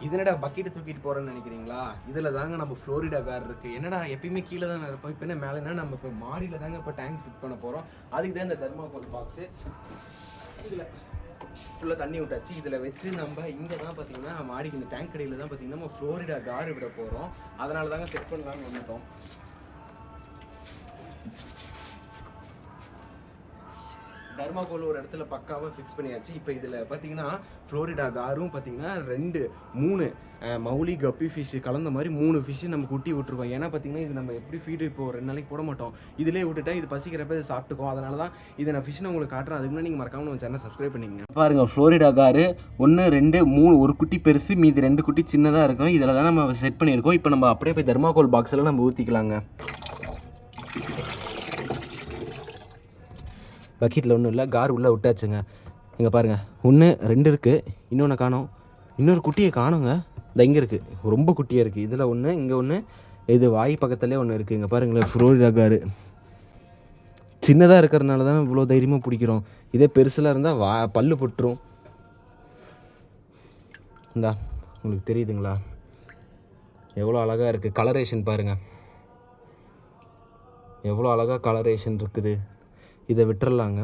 இதனடா bucket தூக்கிட்டு போகிறேன்னு நினைக்கிறீங்களா? இதில் தாங்க நம்ம ஃப்ளோரிடா கார் இருக்குது. என்னடா எப்பயுமே கீழே தானே இருப்போம், இப்போ என்ன மேலேனா நம்ம இப்போ மாடியில் தாங்க இப்போ டேங்க் ஃபிட் பண்ண போகிறோம். அதுக்கு தான் இந்த தர்மாகோல் பாக்ஸு. இதில் ஃபுல்லாக தண்ணி விட்டாச்சு. இதில் வச்சு நம்ம இங்கே தான் பார்த்தீங்கன்னா மாடிக்கு இந்த டேங்க் கடையில் தான் பார்த்தீங்கன்னா நம்ம ஃப்ளோரிடா கார் விட போகிறோம். அதனால தாங்க செட் பண்ணலான்னு வந்துட்டோம். தர்மாகோல் ஒரு இடத்துல பக்காவாக ஃபிக்ஸ் பண்ணியாச்சு. இப்போ இதில் பார்த்தீங்கன்னா ஃப்ளோரிடா காரும் பார்த்தீங்கன்னா 3 மௌலி கப்பி ஃபிஷ்ஷு கலந்த மாதிரி 3 ஃபிஷ்ஷு நம்ம குட்டி விட்டுருக்கோம். ஏன்னா பார்த்தீங்கன்னா இது நம்ம எப்படி ஃபீடு இப்போ 2 நாளைக்கு போட மாட்டோம், இதிலே விட்டுட்டா இது பசிக்கிறப்ப இது சாப்பிட்டுக்கும். அதனால தான் இதை நான் ஃபிஷ்ஷை உங்களுக்கு காட்டுறேன். அதுக்கு முன்னாடி நீங்கள் மறக்காமல் நம்ம சேனல் சப்ஸ்கிரைப் பண்ணிக்கங்க. பாருங்கள் ஃப்ளோரிடா காரு 1 2 3 ஒரு குட்டி பெருசு, மீதி 2 குட்டி சின்னதாக இருக்கும். இதில் தான் நம்ம செட் பண்ணியிருக்கோம். இப்போ நம்ம அப்படியே போய் தர்மாகோல் பாக்ஸில் நம்ம ஊற்றிக்கலாங்க. பக்கெட்டில் ஒன்றும் இல்லை, கார் உள்ளே விட்டாச்சுங்க. இங்கே பாருங்கள் 1 2 இருக்குது, இன்னொன்று காணோம். இன்னொரு குட்டியை காணோங்க, இந்த இங்கே இருக்குது, ரொம்ப குட்டியாக இருக்குது. இதில் 1 இங்கே 1, இது வாய் பக்கத்துலேயே 1 இருக்குது. இங்கே பாருங்களேன் ஃப்ளோரிடா காரு சின்னதாக இருக்கிறதுனால தான் இவ்வளோ தைரியமாக பிடிக்கிறோம். இதே பெருசில் இருந்தால் பல்லு போட்டுரும். இந்தா உங்களுக்கு தெரியுதுங்களா எவ்வளோ அழகாக இருக்குது, கலரேஷன் பாருங்கள் எவ்வளோ அழகாக கலரேஷன் இருக்குது. இதை விட்டுறலாங்க.